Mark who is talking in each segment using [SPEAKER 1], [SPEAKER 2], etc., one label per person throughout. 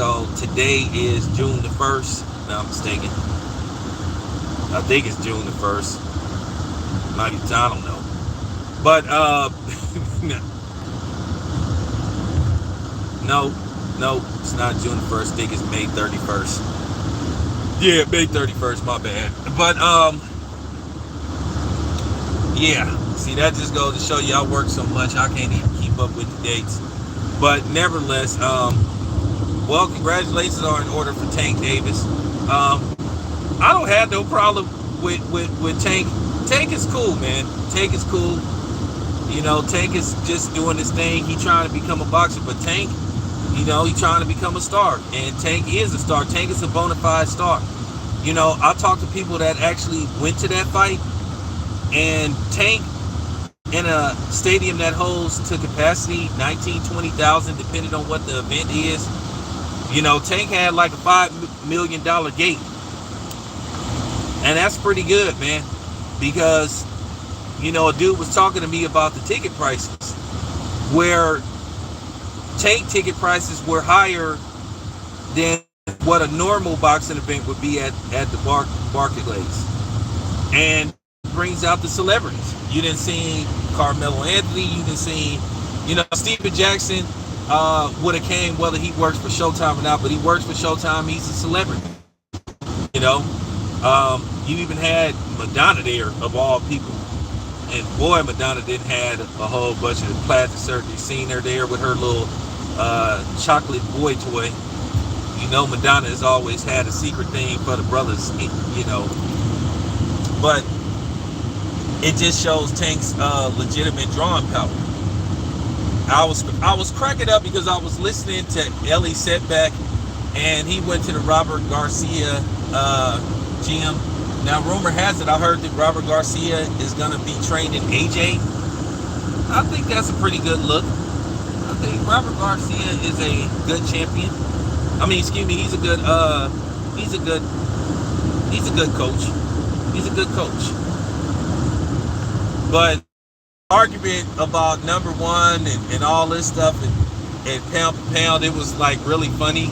[SPEAKER 1] So today is June the 1st. If I'm mistaken. I think it's June the 1st. Might be, I don't know. But no, no, it's not June the 1st. I think it's May 31st. Yeah, May 31st, my bad. But yeah. See, that just goes to show you I work so much I can't even keep up with the dates. But nevertheless, well, congratulations are in order for Tank Davis. I don't have no problem with Tank. Tank is cool, man. Tank is cool. You know, Tank is just doing his thing. He trying to become a boxer, but Tank, you know, he trying to become a star. And Tank is a star. Tank is a bona fide star. You know, I talked to people that actually went to that fight, and Tank in a stadium that holds to capacity 19, 20,000, depending on what the event is. You know, Tank had like a $5 million gate. And that's pretty good, man. Because, you know, a dude was talking to me about the ticket prices, where Tank ticket prices were higher than what a normal boxing event would be at the Barclays. And brings out the celebrities. You didn't see Carmelo Anthony. You didn't see, you know, Steven Jackson would have came whether he works for Showtime or not, but he works for Showtime. He's a celebrity. You know, you even had Madonna there, of all people. And boy, Madonna didn't had a whole bunch of plastic surgery. Seen her there with her little chocolate boy toy. You know, Madonna has always had a secret thing for the brothers, you know. But it just shows Tank's legitimate drawing power. I was cracking up because I was listening to Ellie Setback, and he went to the Robert Garcia gym. Now, rumor has it, I heard that Robert Garcia is going to be trained in AJ. I think that's a pretty good look. I think Robert Garcia is a good champion. I mean, excuse me, he's a good coach. He's a good coach. But argument about number one and all this stuff and pound for pound, it was like really funny.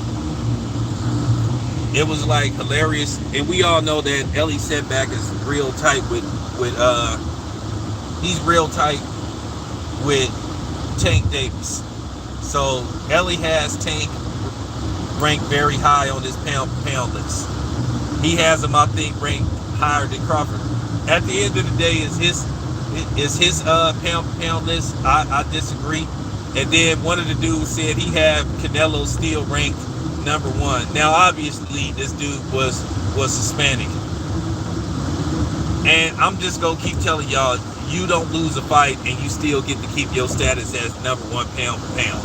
[SPEAKER 1] It was like hilarious. And we all know that Ellie Setback is real tight with he's real tight with Tank Davis. So Ellie has Tank ranked very high on this pound for pound list. He has him, I think, ranked higher than Crawford. At the end of the day, is his pound for pound list. I disagree. And then one of the dudes said he had Canelo still ranked number one. Now, obviously, this dude was Hispanic. And I'm just gonna keep telling y'all, you don't lose a fight and you still get to keep your status as number one pound for pound.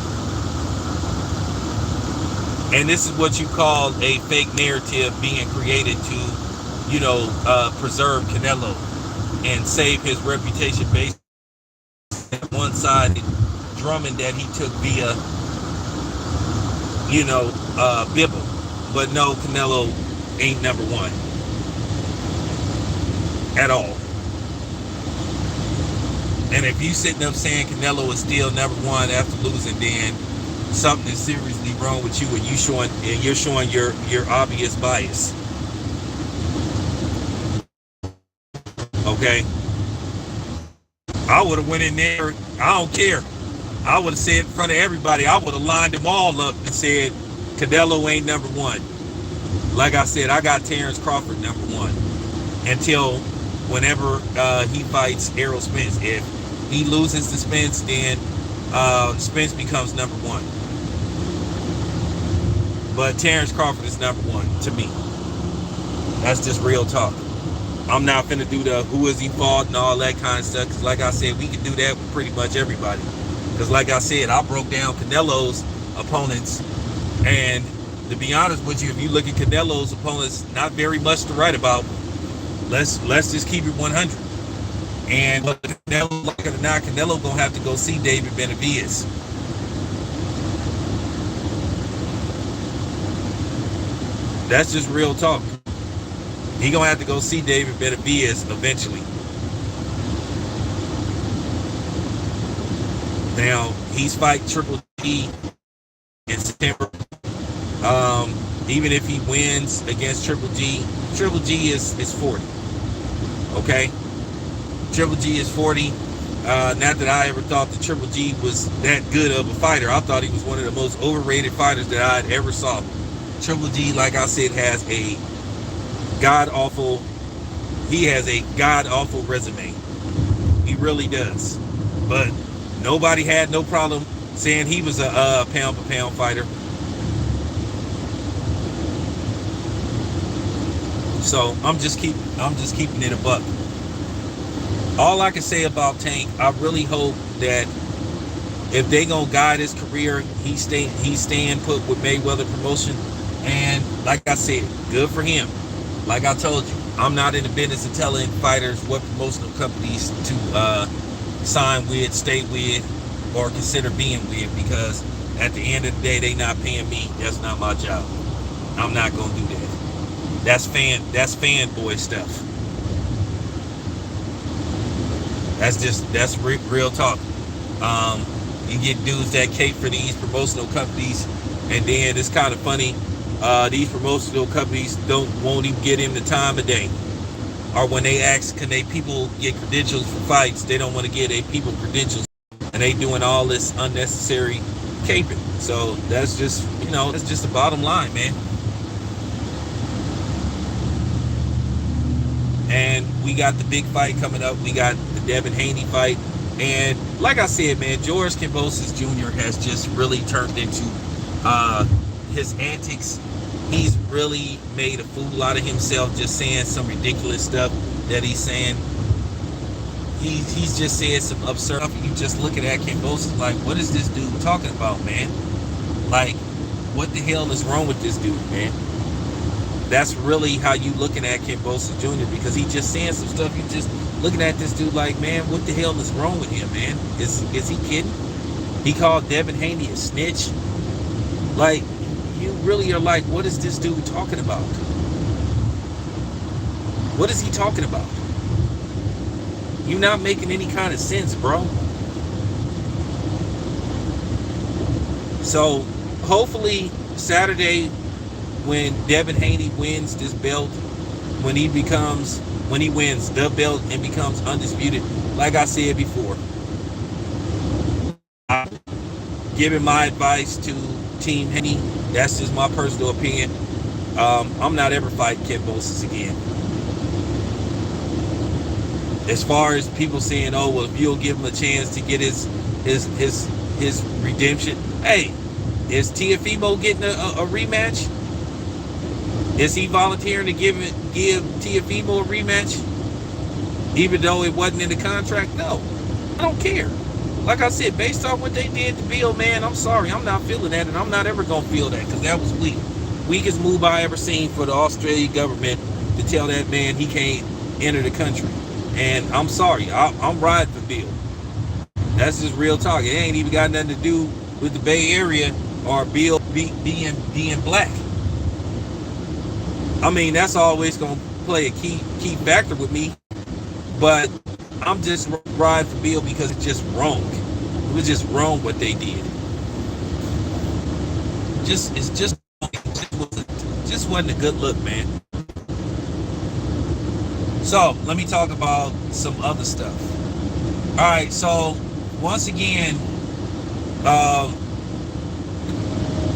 [SPEAKER 1] And this is what you call a fake narrative being created to, you know, preserve Canelo and save his reputation based on one-sided drumming that he took via, you know, Bibble. But no, Canelo ain't number one at all. And if you sitting up saying Canelo is still number one after losing, then something is seriously wrong with you, and you're showing your obvious bias. Okay, I would have went in there. I don't care. I would have said in front of everybody. I would have lined them all up and said Canelo ain't number one. Like I said, I got Terrence Crawford number one until whenever he fights Errol Spence. If he loses to Spence, then Spence becomes number one. But Terrence Crawford is number one to me. That's just real talk. I'm not finna do the who is he fought and all that kind of stuff. Because like I said, we can do that with pretty much everybody. Because like I said, I broke down Canelo's opponents. And to be honest with you, if you look at Canelo's opponents, not very much to write about. Let's just keep it 100. And Canelo, like it or not, Canelo gonna have to go see David Benavidez. That's just real talk. He gonna have to go see David Benavidez eventually. Now he's fighting Triple G in September. Even if he wins against Triple G is 40. Okay, Triple G is 40. Not that I ever thought that Triple G was that good of a fighter. I thought he was one of the most overrated fighters that I'd ever saw. Triple G, like I said, has a god-awful resume. He really does. But nobody had no problem saying he was a pound-for-pound fighter. So I'm just keeping it a buck. All I can say about Tank, I really hope that if they gonna guide his career, he's staying put with Mayweather Promotion. And like I said, good for him. Like I told you, I'm not in the business of telling fighters what promotional companies to sign with, stay with, or consider being with, because at the end of the day, they not paying me. That's not my job. I'm not gonna do that. That's fanboy stuff. That's real talk. You get dudes that cape for these promotional companies, and then it's kind of funny. These promotional companies won't even get him the time of day. Or when they ask, can people get credentials for fights? They don't want to get people credentials, and they doing all this unnecessary caping. So that's just the bottom line, man. And we got the big fight coming up. We got the Devin Haney fight. And like I said, man, George Kambosos Jr. has just really turned into his antics. He's really made a fool out of himself, just saying some ridiculous stuff that he's saying. He's just saying some absurd stuff. You just looking at Kambosos like, what is this dude talking about, man? Like, what the hell is wrong with this dude, man? That's really how you looking at Kambosos Jr. because he just saying some stuff. You just looking at this dude like, man, what the hell is wrong with him, man? Is he kidding? He called Devin Haney a snitch. Like, you really are like, what is this dude talking about? What is he talking about? You're not making any kind of sense, bro. So hopefully Saturday, when Devin Haney wins this belt, when he wins the belt and becomes undisputed, like I said before, I'm giving my advice to Team Haney. That's just my personal opinion. I'm not ever fighting Kambosos again. As far as people saying, oh, well, if you'll give him a chance to get his redemption, hey, is Teofimo getting a rematch? Is he volunteering to give Teofimo a rematch, even though it wasn't in the contract? No, I don't care. Like I said, based on what they did to Bill, man, I'm sorry, I'm not feeling that, and I'm not ever gonna feel that because that was weak. Weakest move I ever seen for the Australian government to tell that man he can't enter the country. And I'm sorry, I'm riding for Bill. That's just real talk. It ain't even got nothing to do with the Bay Area or Bill being black. I mean, that's always going to play a key factor with me. But I'm just riding for Bill because it's just wrong. It was just wrong what they did. It just wasn't a good look, man. So let me talk about some other stuff. All right, so once again,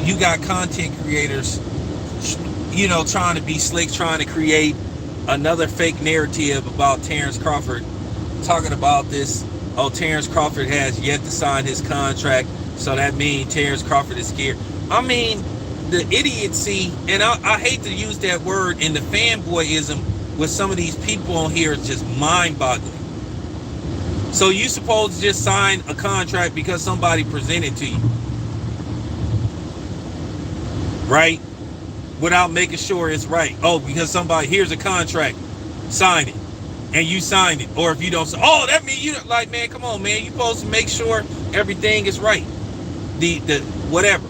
[SPEAKER 1] you got content creators, trying to be slick, trying to create another fake narrative about Terrence Crawford, talking about this. Oh, Terrence Crawford has yet to sign his contract, so that means Terrence Crawford is scared. I mean, the idiocy, and I hate to use that word, and the fanboyism with some of these people on here is just mind-boggling. So you supposed to just sign a contract because somebody presented to you, right? Without making sure it's right. Oh, because here's a contract, sign it, and you sign it. Or if you don't, that means you like, man, come on, man, you supposed to make sure everything is right. The whatever.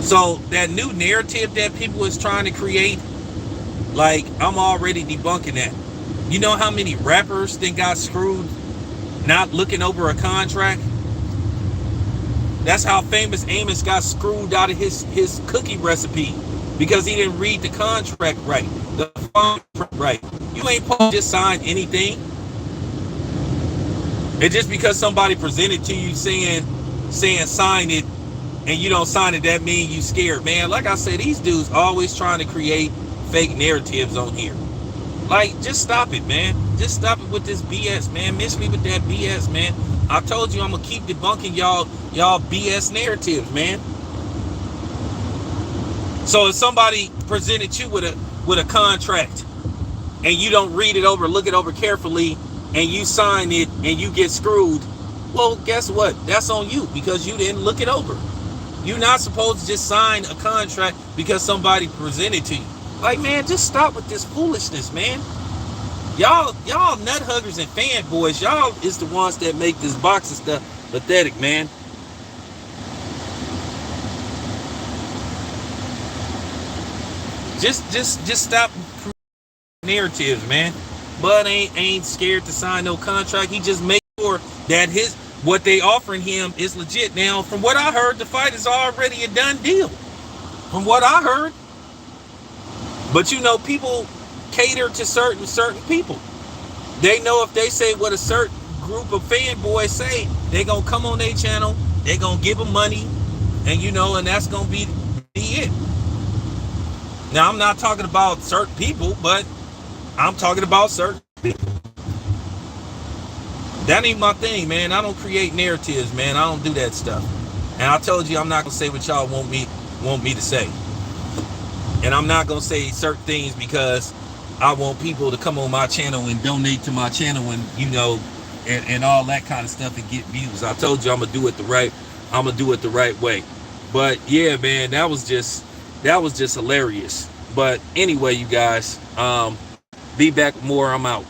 [SPEAKER 1] So that new narrative that people is trying to create, like, I'm already debunking that. You know how many rappers then got screwed not looking over a contract? That's how Famous Amos got screwed out of his cookie recipe, because he didn't read the contract right, the fine print right. You ain't supposed to just sign anything. And just because somebody presented to you saying sign it, and you don't sign it, that means you scared, man. Like I said, these dudes always trying to create fake narratives on here. Like, just stop it, man. Just stop it with this BS, man. Miss me with that BS, man. I told you I'm gonna keep debunking y'all BS narratives, man. So if somebody presented you with a contract and you don't read it over, look it over carefully, and you sign it and you get screwed, well, guess what? That's on you, because you didn't look it over. You're not supposed to just sign a contract because somebody presented to you. Like, man, just stop with this foolishness, man. Y'all nut huggers and fanboys, y'all is the ones that make this boxing stuff pathetic, man. Just stop narratives, man. Bud ain't scared to sign no contract. He just make sure that what they offering him is legit. Now, from what I heard, the fight is already a done deal. From what I heard. But you know, people cater to certain people. They know if they say what a certain group of fanboys say, they gonna come on their channel, they gonna give them money, and you know, and that's gonna be it. Now, I'm not talking about certain people, but I'm talking about certain people. That ain't my thing, man. I don't create narratives, man. I don't do that stuff. And I told you I'm not gonna say what y'all want me to say. And I'm not gonna say certain things because I want people to come on my channel and donate to my channel, and you know, and all that kind of stuff, and get views. I told you I'm gonna do it the right way. But yeah, man, that was just hilarious. But anyway, you guys, be back with more. I'm out.